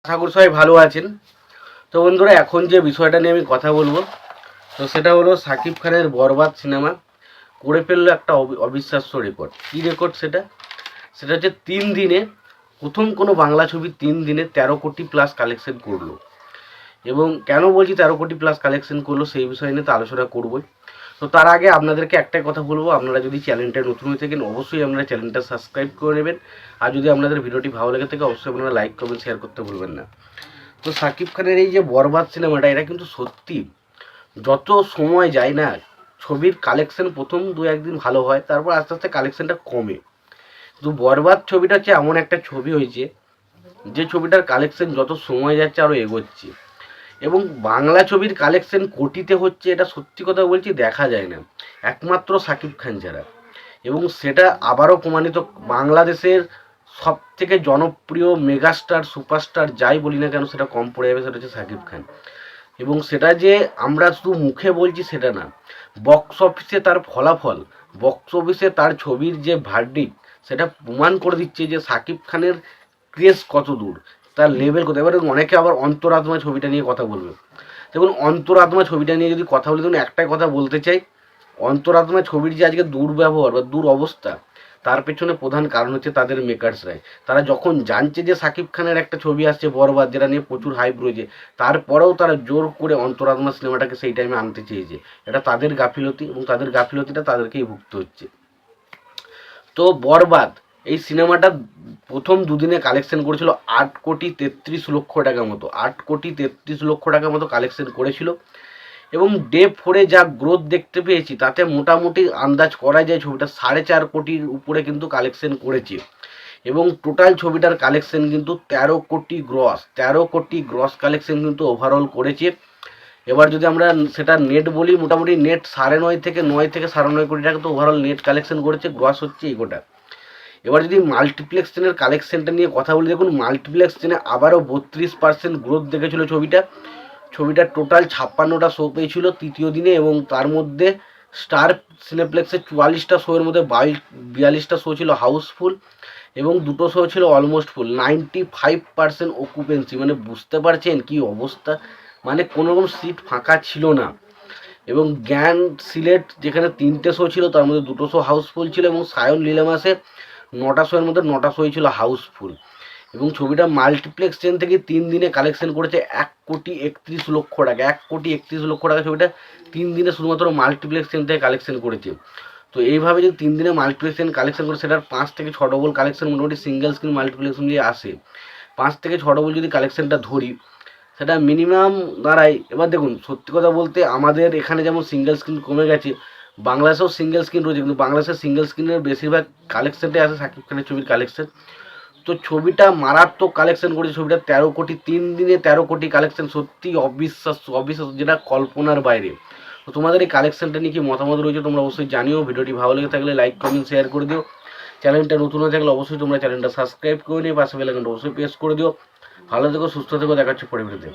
আশা করি সবাই ভালো আছেন। তো বন্ধুরা, এখন যে বিষয়টা নিয়ে আমি কথা বলবো, তো সেটা হলো সাকিব খানের বরবাদ সিনেমা করে ফেললো একটা অবিশ্বাস্য রেকর্ড। কী রেকর্ড সেটা? সেটা হচ্ছে 3 দিনে প্রথম কোনো বাংলা ছবি 3 দিনে 13 কোটি প্লাস কালেকশন করলো। এবং কেন বলছি 13 কোটি প্লাস কালেকশন করলো সেই বিষয় নিয়ে তো আলোচনা করবোই। তো তার আগে আপনাদেরকে একটাই কথা বলবো, আপনারা যদি চ্যানেলটা নতুন হয়ে থাকেন অবশ্যই আপনারা চ্যানেলটা সাবস্ক্রাইব করে নেবেন। আর যদি আপনাদের ভিডিওটি ভালো লেগে থাকে অবশ্যই আপনারা লাইক কমেন্ট শেয়ার করতে ভুলবেন না। তো সাকিব খানের এই যে বরবাদ সিনেমাটা, এটা কিন্তু সত্যি যত সময় যায় না, ছবির কালেকশন প্রথম 2-1 দিন ভালো হয়, তারপর আস্তে আস্তে কালেকশনটা কমে। তো বরবাদ ছবিটা হচ্ছে এমন একটা ছবি হয়েছে যে ছবিটার কালেকশন যত সময় যাচ্ছে আরও এগোচ্ছে। এবং বাংলা ছবির কালেকশন কোটিতে হচ্ছে, এটা সত্যি কথা বলছি, দেখা যায় না একমাত্র সাকিব খান ছাড়া। এবং সেটা আবারও প্রমাণিত, বাংলাদেশের সব থেকে জনপ্রিয় মেগাস্টার সুপারস্টার যাই বলি না কেন সেটা কম পড়ে যাবে, সেটা হচ্ছে সাকিব খান। এবং সেটা যে আমরা শুধু মুখে বলছি সেটা না, বক্স অফিসে তার ফলাফল, বক্স অফিসে তার ছবির যে ভার্ডিক্ট, সেটা প্রমাণ করে দিচ্ছে যে সাকিব খানের ক্রেজ কত দূর, তার লেভেল কত। এবারে অনেকে আবার অন্তরাত্মা ছবিটা নিয়ে কথা বলবে। দেখুন, অন্তরাত্মা ছবিটা নিয়ে যদি কথা বলি, দেখুন একটাই কথা বলতে চাই, অন্তরাত্মা ছবির যে আজকে দুর্ব্যবহার বা দুরবস্থা, তার পেছনে প্রধান কারণ হচ্ছে তাদের মেকার্সরাই। তারা যখন জানছে যে সাকিব খানের একটা ছবি আসছে বরবাদ, যেটা নিয়ে প্রচুর হাইপ রয়েছে, তারপরেও তারা জোর করে অন্তরাত্মা সিনেমাটাকে সেই টাইমে আনতে চেয়েছে। এটা তাদের গাফিলতি, এবং তাদের গাফিলতিটা তাদেরকেই ভুগতে হচ্ছে। তো বরবাদ এই সিনেমাটা প্রথম দুদিনে কালেকশন করেছিল 8,33,00,000 টাকা মতো, 8,33,00,000 টাকা মতো কালেকশন করেছিল। এবং ডে 4-এ যা গ্রোথ দেখতে পেয়েছি তাতে মোটামুটি আন্দাজ করা যায় ছবিটা 4.5 কোটির উপরে কিন্তু কালেকশন করেছে। এবং টোটাল ছবিটার কালেকশন কিন্তু 13 কোটি গ্রস কালেকশন কিন্তু ওভারঅল করেছে। এবার যদি আমরা সেটা নেট বলি, মোটামুটি নেট 9.5 থেকে 9 থেকে 9.5 কোটি টাকা তো ওভারঅল নেট কালেকশন করেছে, গ্রস হচ্ছে এই গোটা। এবার যদি মাল্টিপ্লেক্স ট্রেনের কালেকশনটা নিয়ে কথা বলি, দেখুন মাল্টিপ্লেক্স ট্রেনে আবারও 32% গ্রোথ দেখেছিল ছবিটার টোটাল 56টা শো পেয়েছিল তৃতীয় দিনে। এবং তার মধ্যে স্টার সিনেপ্লেক্সের 44টা শোয়ের মধ্যে 42টা শো ছিল হাউসফুল, এবং 2টো শো ছিল অলমোস্ট ফুল। 95% অকুপেন্সি, মানে বুঝতে পারছেন কি অবস্থা, মানে কোনো রকম সিট ফাঁকা ছিল না। এবং জ্ঞান সিলেট যেখানে 3টে শো ছিল তার মধ্যে 2টো শো হাউসফুল ছিল, এবং সায়ন লীলামাসে 9টা শোয়ের মধ্যে 9টা শোই ছিল হাউসফুল। এবং ছবিটা মাল্টিপ্লেক্স ট্রেন থেকে 3 দিনে কালেকশন করেছে 1,31,00,000 টাকা। 1,31,00,000 টাকা ছবিটা 3 দিনে শুধুমাত্র মাল্টিপ্লেক্স ট্রেন থেকে কালেকশন করেছে। তো এইভাবে যদি 3 দিনে মাল্টিপ্লেক্স ট্রেন কালেকশন করে, সেটার 5 থেকে 6 ডবল কালেকশন মোটামুটি সিঙ্গেল স্ক্রিন মাল্টিপ্লেক্স মিলিয়ে আসে। 5 থেকে 6 ডবল যদি কালেকশনটা ধরি, সেটা মিনিমাম দাঁড়ায়। এবার দেখুন, সত্যি কথা বলতে আমাদের এখানে যেমন সিঙ্গেল স্ক্রিন কমে গেছে, বাংলাদেশেও সিঙ্গেল স্ক্রিন রয়েছে, কিন্তু বাংলাদেশের সিঙ্গেল স্ক্রিনের বেশিরভাগ কালেকশনটাই আসে সাকিব খানের ছবির কালেকশন। তো ছবিটা মারাত্মক কালেকশন করেছে, ছবিটা 13 কোটি, 3 দিনে 13 কোটি কালেকশন, সত্যি অবিশ্বাস্য, যেটা কল্পনার বাইরে। তো তোমাদের এই কালেকশনটা নিয়ে কি মতামত রয়েছে তোমরা অবশ্যই জানিও। ভিডিওটি ভালো লেগে থাকলে লাইক কমেন্ট শেয়ার করে দিও। চ্যানেলটা নতুন হয়ে থাকলে অবশ্যই তোমরা চ্যানেলটা সাবস্ক্রাইব করে নিও, পাশে বেল আইকনটা অবশ্যই প্রেস করে দিও। ভালো থেকো, সুস্থ থেকো, দেখা হচ্ছে পরের ভিডিওতে।